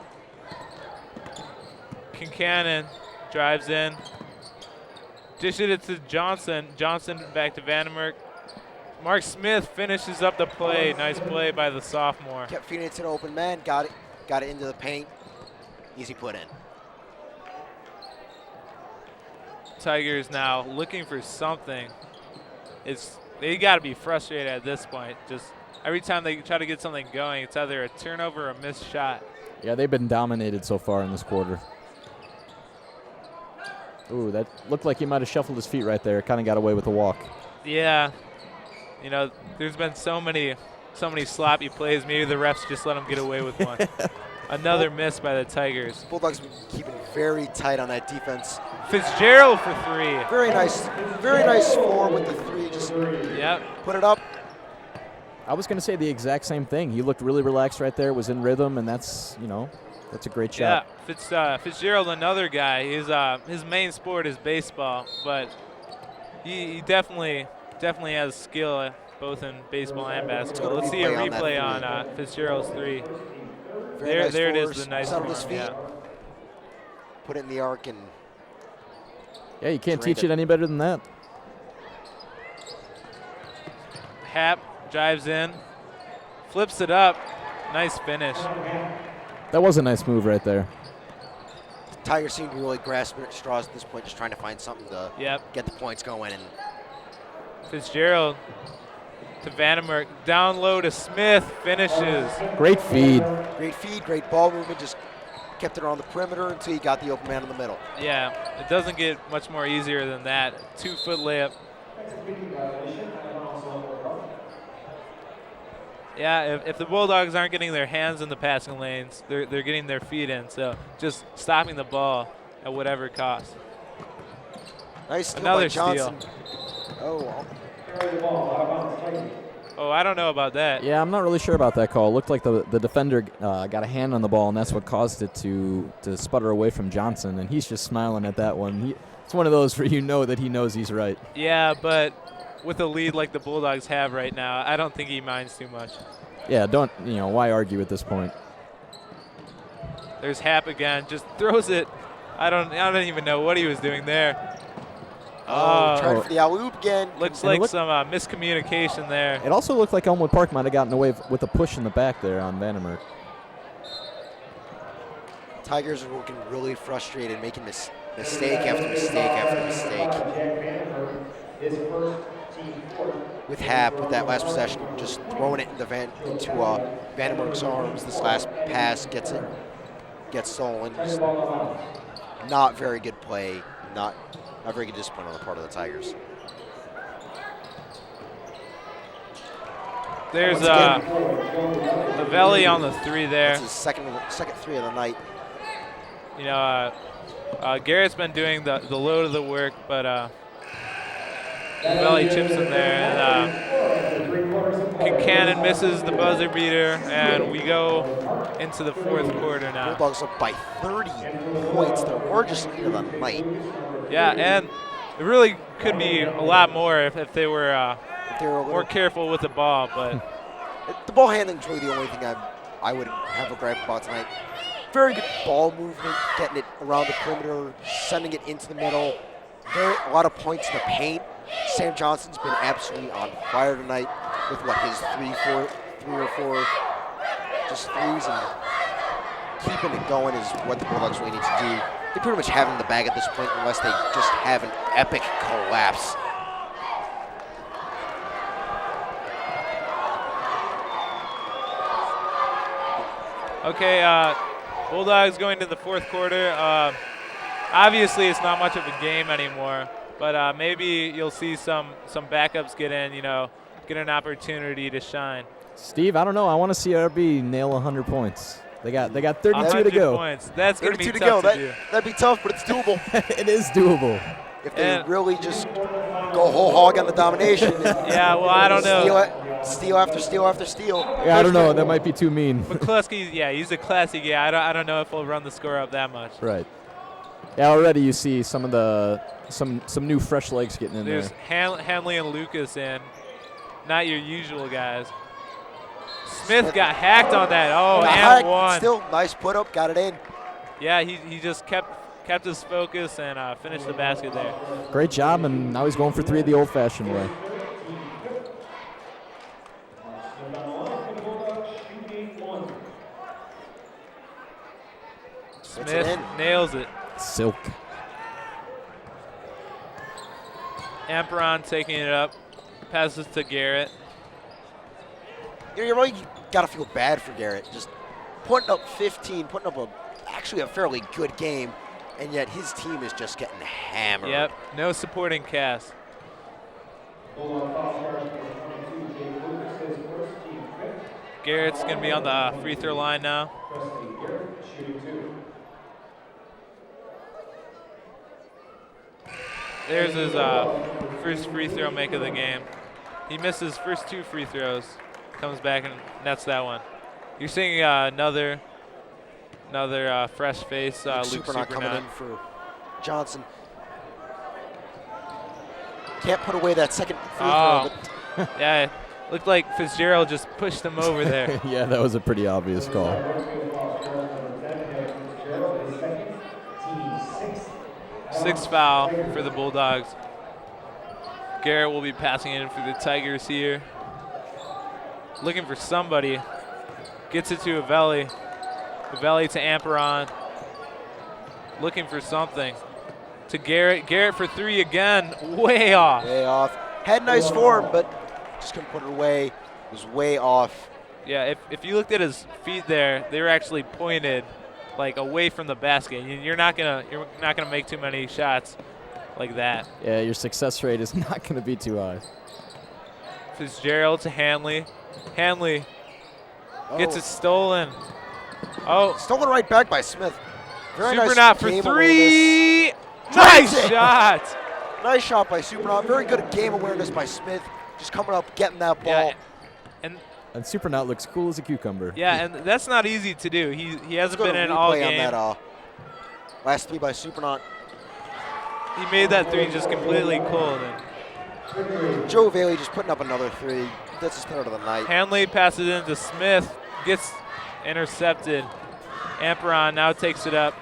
Kincannon drives in. Dished it to Johnson. Johnson back to Vandermerk. Mark Smith finishes up the play. Nice play by the sophomore. Kept feeding it to the open man. Got it into the paint. Easy put in. Tigers now looking for something. They got to be frustrated at this point. Just every time they try to get something going, it's either a turnover or a missed shot. Yeah, they've been dominated so far in this quarter. Ooh, that looked like he might have shuffled his feet right there. Kind of got away with the walk. Yeah. You know, there's been so many sloppy plays. Maybe the refs just let them get away with one. Another miss by the Tigers. Bulldogs been keeping very tight on that defense. Fitzgerald for 3. Very nice score with the 3. Just put it up. I was going to say the exact same thing. He looked really relaxed right there, was in rhythm, and that's a great shot. Yeah, Fitzgerald, another guy. His main sport is baseball, but he definitely has skill both in baseball and basketball. Let's see a replay on Fitzgerald's 3. There it is, the nice one. Yeah. Put it in the arc and. Yeah, you can't teach it any better than that. Hap drives in, flips it up. Nice finish. That was a nice move right there. The Tigers seem to be really grasping at straws at this point, just trying to find something to get the points going. And Fitzgerald to Vandenberg, down low to Smith, finishes. Great feed. Great ball movement. Just kept it around the perimeter until he got the open man in the middle. Yeah, it doesn't get much more easier than that. 2-foot layup. Yeah, if the Bulldogs aren't getting their hands in the passing lanes, they're getting their feet in. So just stopping the ball at whatever cost. Nice steal Another by Johnson. Steal. Oh, I don't know about that. Yeah, I'm not really sure about that call. It looked like the defender got a hand on the ball, and that's what caused it to sputter away from Johnson, and he's just smiling at that one. It's one of those where you know that he knows he's right. Yeah, but with a lead like the Bulldogs have right now, I don't think he minds too much. Yeah, why argue at this point? There's Hap again, just throws it. I don't even know what he was doing there. Trying for the alley-oop again. Looks like some miscommunication there. It also looked like Elmwood Park might have gotten away with a push in the back there on Vandenberg. Tigers are looking really frustrated, making this mistake after mistake after mistake. With Hap, with that last possession, just throwing it into Vandenberg's arms. This last pass gets stolen. Just not very good play. Not very good discipline on the part of the Tigers. There's Lavelli on the 3 there. That's his second 3 of the night. You know, Garrett's been doing the load of the work, but Lavelli chips in there, and Kincannon misses the buzzer beater, and we go into the 4th quarter now. Bulldogs up by 30 points, their largest lead of the night. Yeah, and it really could be a lot more if they were more careful with the ball. But the ball handling is really the only thing I would have a gripe about tonight. Very good ball movement, getting it around the perimeter, sending it into the middle. A lot of points in the paint. Sam Johnson's been absolutely on fire tonight with his 3 or 4 just threes, and keeping it going is what the Bulldogs really need to do. They pretty much have it in the bag at this point unless they just have an epic collapse. Okay, Bulldogs going to the 4th quarter. Obviously, it's not much of a game anymore, but maybe you'll see some backups get in, get an opportunity to shine. Steve, I don't know. I want to see RB nail 100 points. They got 32 to go. Points. That's going to be tough to do. That'd be tough, but it's doable. It is doable. If they really just go whole hog on the domination. Yeah, well, I don't know. Steal after steal after steal. Yeah, I don't know. That might be too mean. McCluskey, he's a classy guy. I don't know if he'll run the score up that much. Right. Yeah, already you see some of some new fresh legs getting in there. There's Hanley and Lucas in. Not your usual guys. Smith got hacked on that. Oh, and one. Still, nice put up, got it in. Yeah, he just kept his focus and finished the basket there. Great job, and now he's going for 3 the old-fashioned way. Smith nails it. Silk. Amperon taking it up. Passes to Garrett. You really got to feel bad for Garrett. Just putting up 15, putting up actually a fairly good game, and yet his team is just getting hammered. Yep, no supporting cast. Garrett's going to be on the free throw line now. There's his first free throw make of the game. He misses first 2 free throws, comes back and nets that one. You're seeing another fresh face, Luke Supernaut coming in for Johnson. Can't put away that second free throw. But yeah, it looked like Fitzgerald just pushed him over there. Yeah, that was a pretty obvious call. Sixth foul for the Bulldogs. Garrett will be passing it in for the Tigers here. Looking for somebody. Gets it to Avelli. Avelli to Amperon. Looking for something. To Garrett. Garrett for 3 again. Way off. Way off. Had nice form, but just couldn't put it away. It was way off. Yeah, if you looked at his feet there, they were actually pointed like away from the basket. You're not gonna make too many shots like that. Yeah, your success rate is not going to be too high. Fitzgerald to Hanley. Hanley gets it stolen. Oh, stolen right back by Smith. Very nice Supernaut for game 3. awareness. Nice shot. Nice shot by Supernaut. Very good game awareness by Smith. Just coming up, getting that ball. Yeah, and Supernaut looks cool as a cucumber. Yeah, and that's not easy to do. He hasn't been in replay all on game. that last 3 by Supernaut. He made that 3 just completely cold. And Joe Bailey just putting up another 3. That's his third of the night. Hanley passes it into Smith. Gets intercepted. Amperon now takes it up.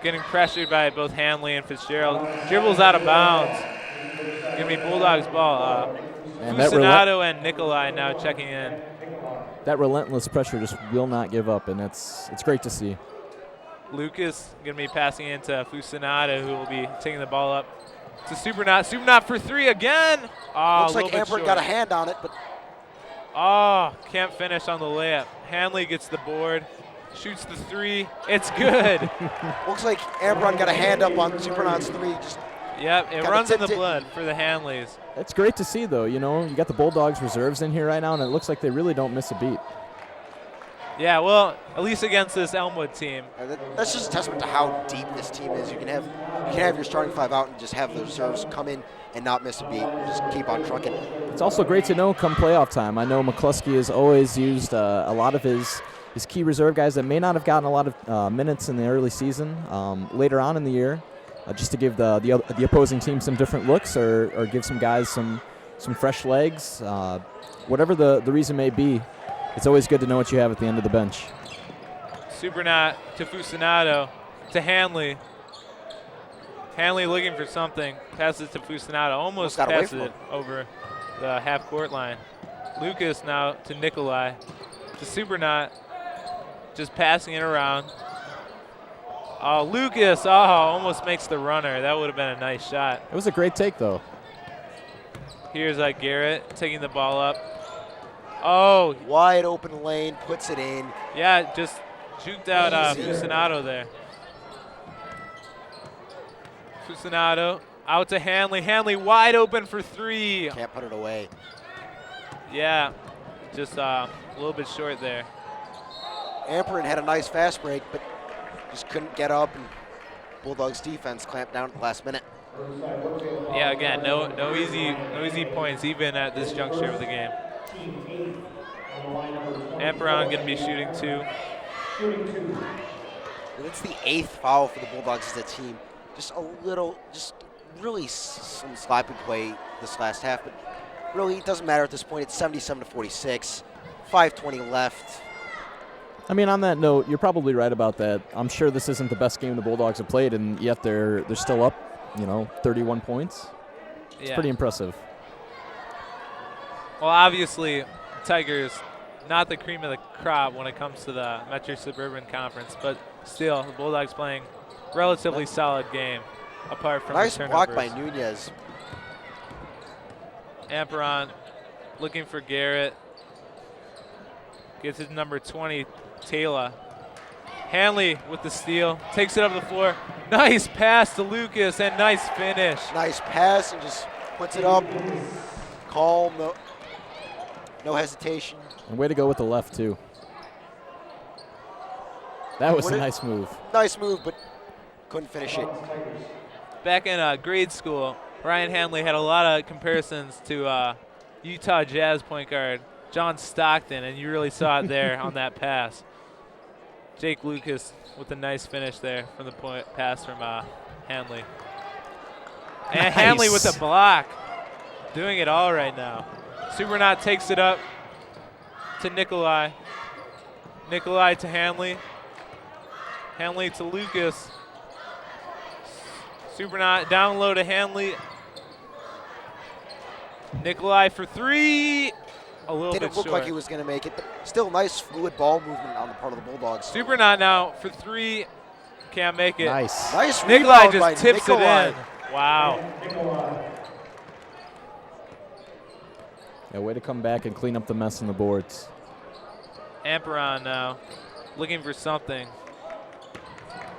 Getting pressured by both Hanley and Fitzgerald. Dribbles out of bounds. Gonna be Bulldogs ball. Fucinato and Nikolai now checking in. That relentless pressure just will not give up, and it's great to see. Lucas gonna be passing into Fucinato, who will be taking the ball up to Supernaut. Supernaut for 3 again. Looks like Amperon got a hand on it, but can't finish on the layup. Hanley gets the board, shoots the 3. It's good. Looks like Amperon got a hand up on Supernaut's 3. Yep, it runs in the blood for the Hanleys. It's great to see, though. You know, you got the Bulldogs reserves in here right now, and it looks like they really don't miss a beat. Yeah, well, at least against this Elmwood team. That's just a testament to how deep this team is. You can have your starting 5 out and just have the reserves come in and not miss a beat. Just keep on trucking. It's also great to know come playoff time. I know McCluskey has always used a lot of his key reserve guys that may not have gotten a lot of minutes in the early season later on in the year, just to give the opposing team some different looks or give some guys some fresh legs. Whatever the reason may be, it's always good to know what you have at the end of the bench. Supernaut to Fucinato to Hanley. Hanley looking for something. Passes to Fucinato. Almost passes it over the half-court line. Lucas now to Nikolai. To Supernaut. Just passing it around. Oh, Lucas. Oh, almost makes the runner. That would have been a nice shot. It was a great take, though. Here's Garrett taking the ball up. Oh. Wide open lane, puts it in. Yeah, just juked out Fucinato there. Fucinato out to Hanley. Hanley wide open for 3. Can't put it away. Yeah, just a little bit short there. Amperon had a nice fast break, but just couldn't get up, and Bulldogs defense clamped down at the last minute. Yeah, again, no easy points even at this juncture of the game. Amperon going to be shooting 2. And it's the 8th foul for the Bulldogs as a team. Just really some sloppy play this last half, but really it doesn't matter at this point. It's 77-46, 5:20 left. I mean, on that note, you're probably right about that. I'm sure this isn't the best game the Bulldogs have played, and yet they're still up, 31 points. It's pretty impressive. Well, obviously, Tigers, not the cream of the crop when it comes to the Metro Suburban Conference, but still, the Bulldogs playing relatively solid game, apart from Nice the block turnovers. by Nunez. Amperon looking for Garrett. Gets his number 20, Taylor. Hanley with the steal, takes it up the floor. Nice pass to Lucas and nice finish. Nice pass and just puts it up. Calm, no hesitation. And way to go with the left, too. That was What a it- nice move. Nice move, but couldn't finish it. Back in grade school, Ryan Hanley had a lot of comparisons to Utah Jazz point guard John Stockton, and you really saw it there on that pass. Jake Lucas with a nice finish there from the point pass from Hanley. And Nice. Hanley with the block. Doing it all right now. Supernaut takes it up to Nikolai. Nikolai to Hanley. Hanley to Lucas. Supernaut down low to Hanley. Nikolai for three. A little Didn't bit look short. like he was going to make it, but still nice fluid ball movement on the part of the Bulldogs. Supernaut now for three. Can't make it. Nice. Nice Nikolai rebound by just tips Nikolai. it in. Wow. Yeah, way to come back and clean up the mess on the boards. Amperon now looking for something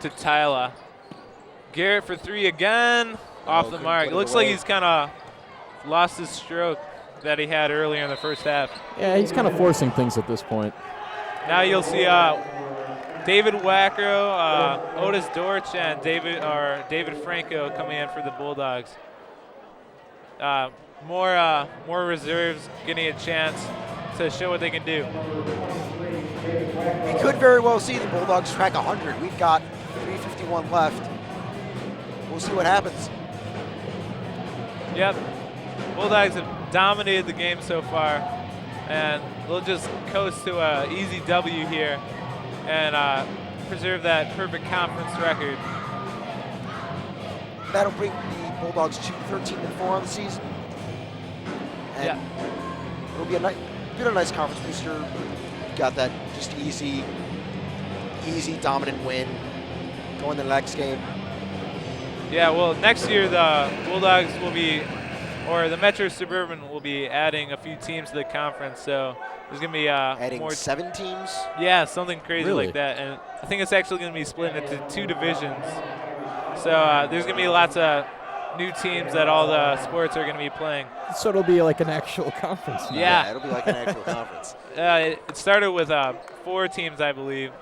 to Tyler. Garrett for three again. Off the couldn't mark. put It it looks like away. he's kind of lost his stroke that he had earlier in the first half. Yeah, he's kind of forcing things at this point. Now you'll see David Wackrow, Otis Dortch, and David Franco coming in for the Bulldogs. More reserves getting a chance to show what they can do. We could very well see the Bulldogs crack 100. We've got 3:51 left. We'll see what happens. Yep. Bulldogs have dominated the game so far, and they'll just coast to an easy W here and preserve that perfect conference record. That'll bring the Bulldogs to 13-4 on the season. And Yeah. it'll be a nice conference booster. Got that just easy dominant win. Going to the next game. Yeah, well, next year the Bulldogs will be, or the Metro Suburban will be adding a few teams to the conference, so there's going to be Adding more. 7 teams. Yeah, something crazy Really? like that. And I think it's actually going to be split into 2 divisions. So there's going to be lots of new teams that all the sports are going to be playing. So it'll be like an actual conference now. Yeah. It'll be like an actual conference. It started with 4 teams, I believe.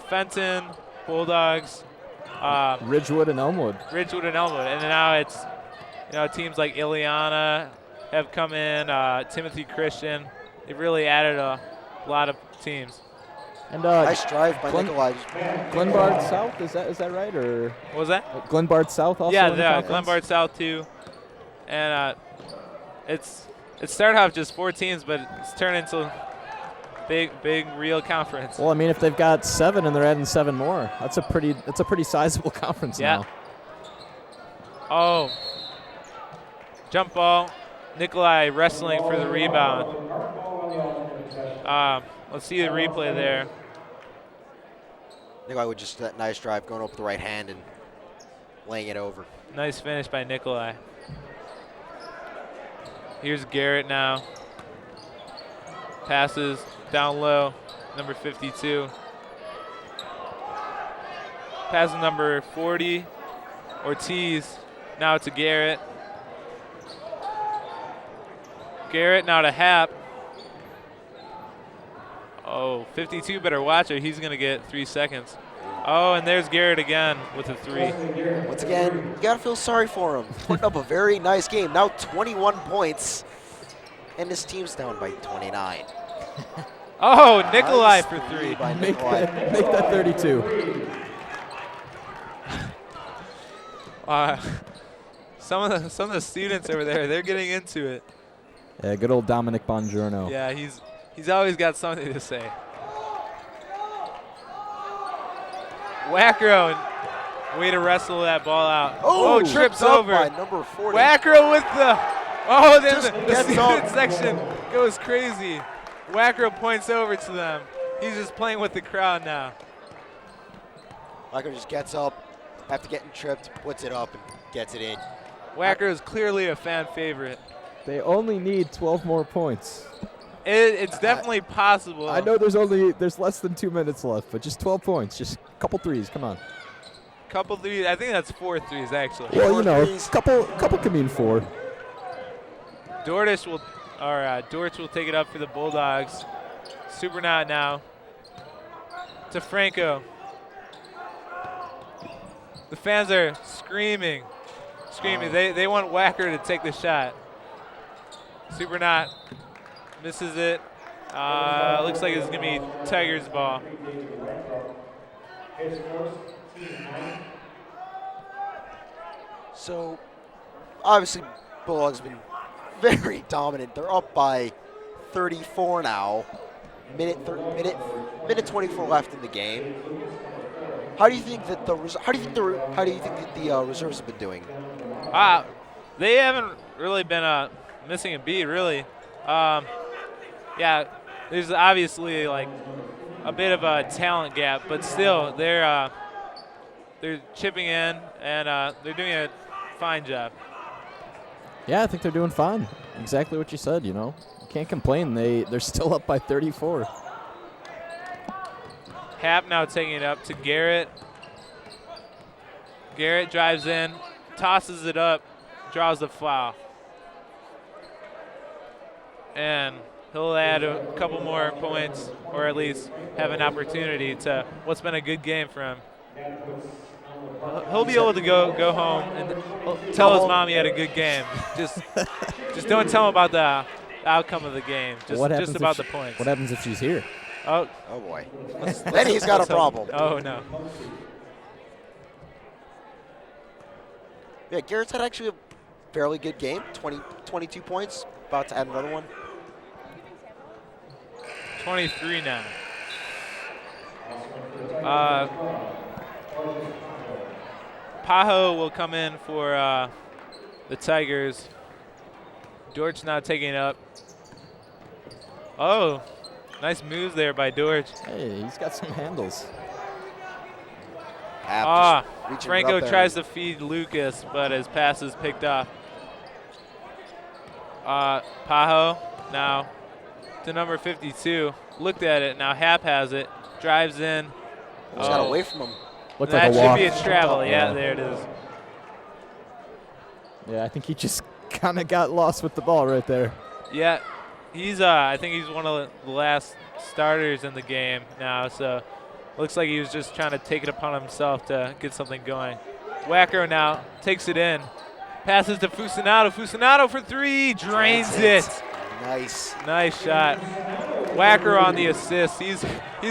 Fenton, Bulldogs, Ridgewood and Elmwood. Ridgewood, and Elmwood. And now it's teams like Ileana have come in, Timothy Christian. They've really added a lot of teams. And Nice drive by Glen- Nikolai. Glenbard South, is that right? Or What was that? Glenbard South also Yeah, in the the conference? Glenbard South too. And it started off just 4 teams, but it's turned into big real conference. Well, I mean, if they've got 7 and they're adding 7 more, that's a pretty sizable conference Yeah. now. Oh, jump ball. Nikolai wrestling for the rebound. Let's see the replay there. Nikolai with just that nice drive going up with the right hand and laying it over. Nice finish by Nikolai. Here's Garrett now. Passes down low, number 52. Passes number 40, Ortiz. Now to Garrett. Garrett now to Hap. Oh, 52 better watch it. He's going to get 3 seconds. Oh, and there's Garrett again with a 3. Once again, you got to feel sorry for him. Putting up a very nice game. Now 21 points, and his team's down by 29. Oh, Nikolai Nice for 3. by Make Nikolai. that 32. Some of the students over there, they're getting into it. Yeah, good old Dominic Bongiorno. Yeah, he's always got something to say. Wackrow, way to wrestle that ball out. Oh, trips up over. by number 40. Wackrow with the. Oh, then Just the gets student up. section goes crazy. Wackrow points over to them. He's just playing with the crowd now. Wacker just gets up after getting tripped, puts it up, and gets it in. Wacker is clearly a fan favorite. They only need 12 more points. It's definitely possible. I know there's less than 2 minutes left, but just 12 points. Just a couple threes. Come on. Couple threes. I think that's 4 threes, actually. Well, you know, threes. couple can mean 4. Dortch will take it up for the Bulldogs. Supernaut now to Franco. The fans are screaming. They want Wacker to take the shot. Supernaut misses it. Looks like it's going to be Tigers' ball. So, obviously, Bulldogs have been very dominant. They're up by 34 now. Minute 24 left in the game. How do you think that the reserves have been doing? They haven't really been missing a beat, really. Yeah, there's obviously like a bit of a talent gap, but still they're chipping in and they're doing a fine job. Yeah, I think they're doing fine. Exactly what you said, you know. You can't complain. They're still up by 34. Hap now taking it up to Garrett. Garrett drives in, tosses it up, draws the foul. And he'll add a couple more points, or at least have an opportunity to what's been a good game for him. He'll be able to go home and tell his mom he had a good game. Just don't tell him about the outcome of the game. Just about the points. What happens if she's here? Oh boy. Then he's got a problem. Oh no. Yeah, Garrett's had actually a fairly good game. 22 points. About to add another one. 23 now. Pajo will come in for the Tigers. Dortch now taking it up. Oh, nice moves there by Dortch. Hey, he's got some handles. Franco tries to feed Lucas, but his pass is picked off. Pajo now to number 52. Looked at it. Now Hap has it. Drives in. Just got away from him. Looked that like a walk. should be a travel. Yeah, there it is. Yeah, I think he just kind of got lost with the ball right there. Yeah, he's. I think he's one of the last starters in the game now. So looks like he was just trying to take it upon himself to get something going. Wacker now takes it in. Passes to Fucinato. Fucinato for 3. Drains it. Nice. Nice shot. Wacker on the assist. He's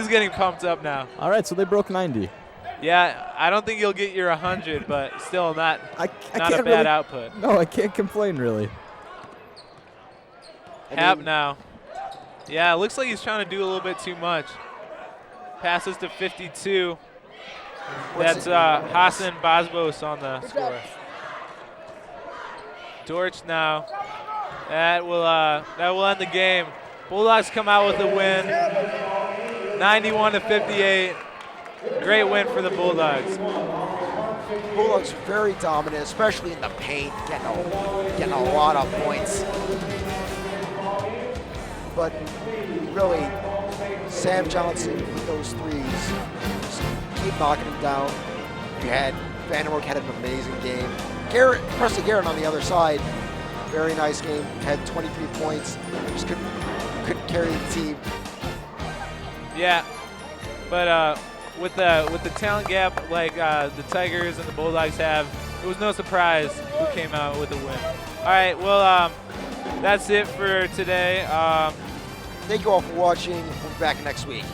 getting pumped up now. All right, so they broke 90. Yeah, I don't think you'll get your 100, but still not a can't bad output. No, I can't complain, really. Hap now. Yeah, it looks like he's trying to do a little bit too much. Passes to 52. That's Hassan Basbos on the score. Dortch now. That will end the game. Bulldogs come out with a win, 91-58. Great win for the Bulldogs. Bulldogs very dominant, especially in the paint, getting a lot of points. But really, Sam Johnson with those threes, just keep knocking them down. You had Vandermark had an amazing game. Presley Garrett on the other side, very nice game. Had 23 points, just couldn't carry the team. Yeah, but with the talent gap like the Tigers and the Bulldogs have, it was no surprise who came out with a win. All right, well, that's it for today. Thank you all for watching. We'll be back next week.